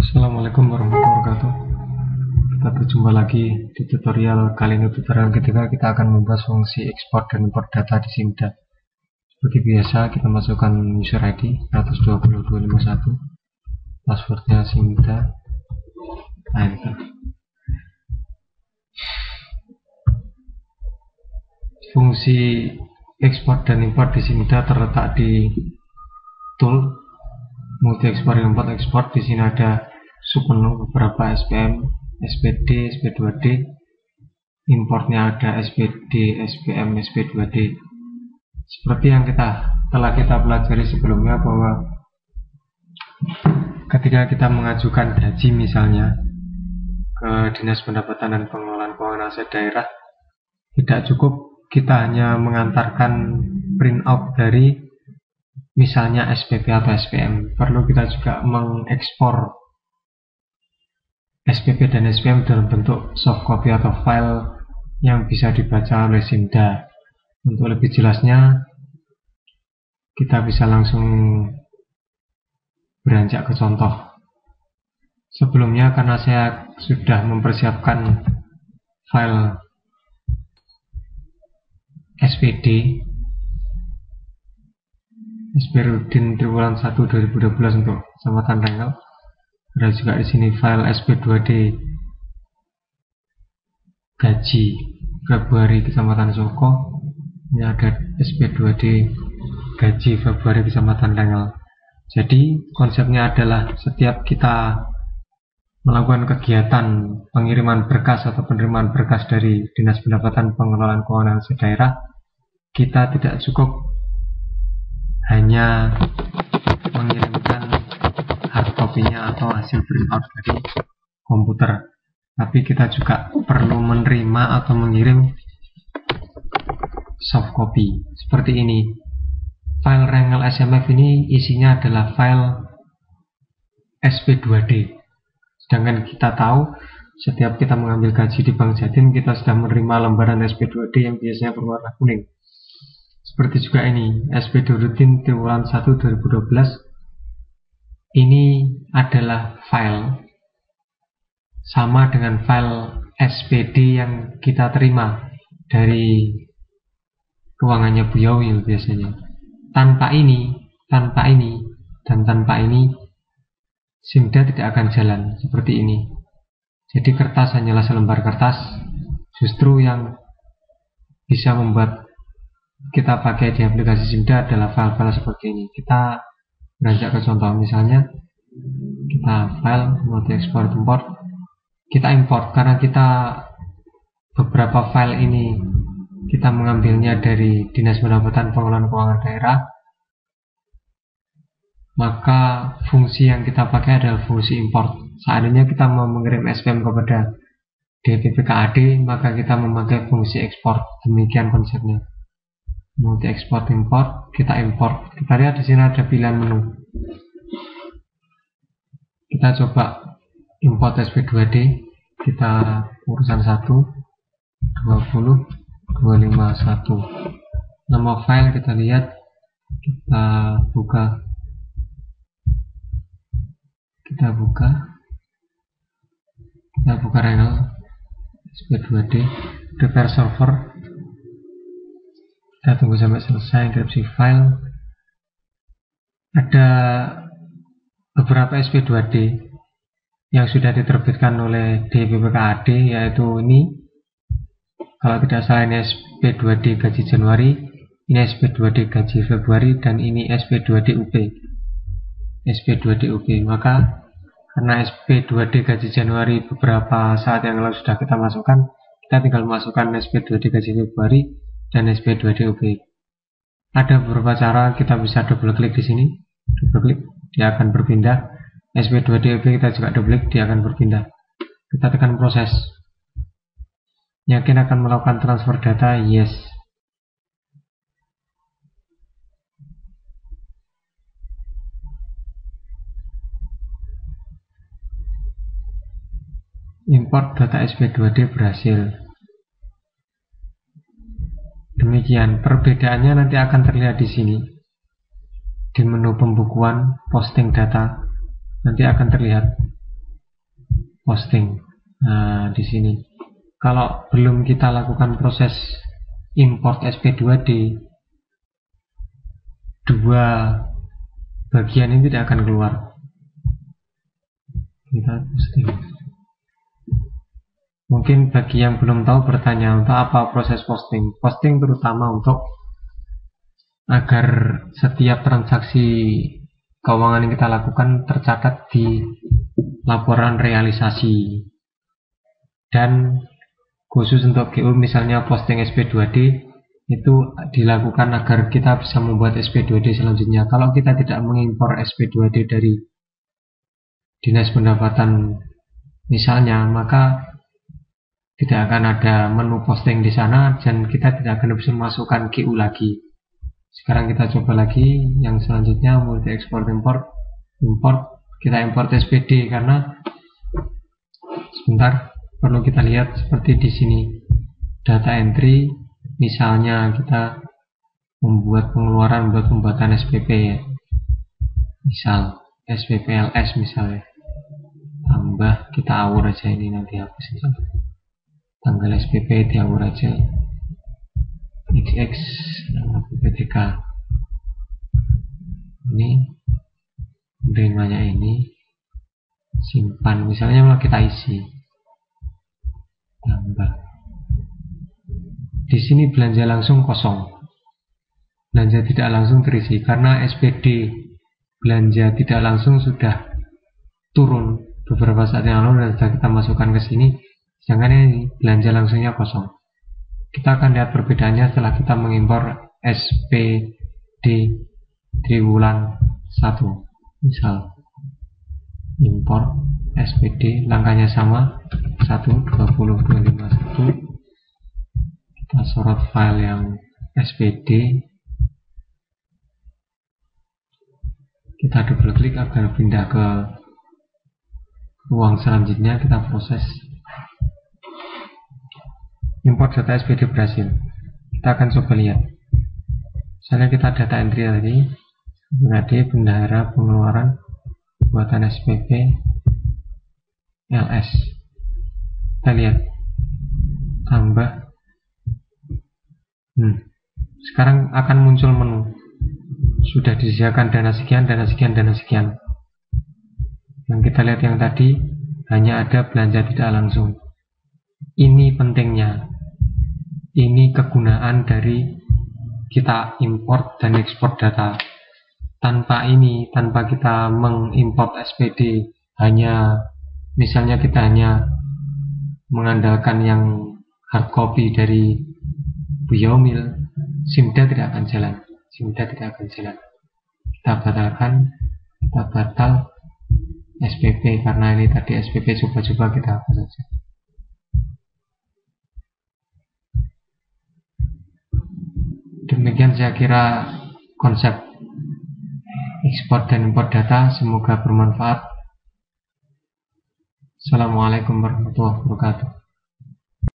Assalamualaikum warahmatullahi wabarakatuh. Kita berjumpa lagi di tutorial kali ini. Tutorial ketiga kita akan membahas fungsi ekspor dan import data di Simda. Seperti biasa kita masukkan user ID 120.251, passwordnya Simda, enter. Fungsi ekspor dan import di Simda terletak di tool multi ekspor import ekspor. Di sini ada submenu beberapa SPM, SPD, SP2D. Importnya ada SPD, SPM, SP2D. Seperti yang telah kita pelajari sebelumnya, bahwa ketika kita mengajukan gaji misalnya ke Dinas Pendapatan dan Pengelolaan Keuangan Aset Daerah, tidak cukup kita hanya mengantarkan print out dari misalnya SPP atau SPM. Perlu kita juga mengekspor SPP dan SPM dalam bentuk soft copy atau file yang bisa dibaca oleh Simda. Untuk lebih jelasnya, kita bisa langsung beranjak ke contoh. Sebelumnya, karena saya sudah mempersiapkan file SPD Rudin triwulan 1 2012 untuk Kecamatan Rengel. Ada juga di sini file SP2D gaji Februari Kecamatan Soko. Ini ada SP2D gaji Februari Kecamatan Rengel. Jadi konsepnya adalah setiap kita melakukan kegiatan pengiriman berkas atau penerimaan berkas dari Dinas Pendapatan Pengelolaan Keuangan Aset Daerah, kita tidak cukup hanya mengirimkan hard copy-nya atau hasil print out dari komputer, tapi kita juga perlu menerima atau mengirim soft copy seperti ini. File Rengel SMF ini isinya adalah file SP2D. Sedangkan kita tahu setiap kita mengambil gaji di Bank Jatim, kita sudah menerima lembaran SP2D yang biasanya berwarna kuning. Seperti juga ini, SPD Rutin triwulan 1 2012. Ini adalah file sama dengan file SPD yang kita terima dari ruangannya Bu Yawi biasanya. Tanpa ini, dan tanpa ini, Simda tidak akan jalan seperti ini. Jadi kertas hanyalah selembar kertas. Justru yang bisa membuat kita pakai di aplikasi Simda adalah file-file seperti ini. Kita beranjak ke contoh, misalnya kita file multi export import, kita import. Karena kita beberapa file ini kita mengambilnya dari Dinas Pendapatan Pengelolaan Keuangan Daerah, maka fungsi yang kita pakai adalah fungsi import. Seandainya kita mau mengirim SPM kepada DPPKAD, maka kita memakai fungsi ekspor. Demikian konsepnya. Multi export import, kita import. Kita lihat di sini ada pilihan menu. Kita coba import SP2D. Kita urusan 1 20 251. Nama file kita lihat, kita buka Rengel SP2D, prepare server. Kita tunggu sampai selesai enkripsi file. Ada beberapa SP2D yang sudah diterbitkan oleh DPPKAD, yaitu ini. Kalau tidak salah ini SP2D gaji Januari, ini SP2D gaji Februari, dan ini SP2D UP. SP2D UP. Maka karena SP2D gaji Januari beberapa saat yang lalu sudah kita masukkan, kita tinggal masukkan SP2D gaji Februari dan SP2D UP. Ada beberapa cara, kita bisa double klik di sini. Double klik, dia akan berpindah. SP2D UP kita juga double klik, dia akan berpindah. Kita tekan proses. Yakin akan melakukan transfer data? Yes. Import data SP2D berhasil. Demikian, perbedaannya nanti akan terlihat di sini. Di menu pembukuan, posting data, nanti akan terlihat posting. Nah, di sini kalau belum kita lakukan proses import SP2D, dua bagian ini tidak akan keluar. Kita posting. Mungkin bagi yang belum tahu bertanya, untuk apa proses posting? Posting terutama untuk agar setiap transaksi keuangan yang kita lakukan tercatat di laporan realisasi. Dan khusus untuk GU misalnya posting SP2D itu dilakukan agar kita bisa membuat SP2D selanjutnya. Kalau kita tidak mengimpor SP2D dari Dinas Pendapatan misalnya, maka tidak akan ada menu posting di sana dan kita tidak akan bisa masukkan GU lagi. Sekarang kita coba lagi yang selanjutnya, multi export import. Kita import SPD karena sebentar perlu kita lihat seperti di sini data entry. Misalnya kita membuat pengeluaran buat pembuatan SPP ya. Misal SPPLS misalnya. Tambah kita awur aja ini, nanti hapus aja. Tanggal SPP diawur aja. XX nama PPTK. Ini penerimanya ini simpan, misalnya mau kita isi. Tambah. Di sini belanja langsung kosong. Belanja tidak langsung terisi karena SPD belanja tidak langsung sudah turun beberapa saat yang lalu dan sudah kita masukkan ke sini. Sedangkan ini belanja langsungnya kosong. Kita akan lihat perbedaannya setelah kita mengimpor SPD triwulan 1. Misal impor SPD, langkahnya sama 1, 20, 25, 1. Kita sorot file yang SPD, kita double klik agar pindah ke ruang selanjutnya. Kita proses import data SPD berhasil. Kita akan coba lihat. Misalnya kita data entry tadi, berarti bendahara pengeluaran buatan SPP LS. Kita lihat tambah. Sekarang akan muncul menu. Sudah disediakan dana sekian, dana sekian, dana sekian. Yang kita lihat yang tadi hanya ada belanja tidak langsung. Ini pentingnya. Ini kegunaan dari kita import dan ekspor data. Tanpa ini, tanpa kita mengimport SPD, hanya misalnya kita hanya mengandalkan yang hard copy dari Buyomil, SIMDA tidak akan jalan. Kita batalkan, kita batal SPP karena ini tadi SPP coba-coba, kita hapus saja. Demikian saya kira konsep ekspor dan import data, semoga bermanfaat. Assalamualaikum warahmatullahi wabarakatuh.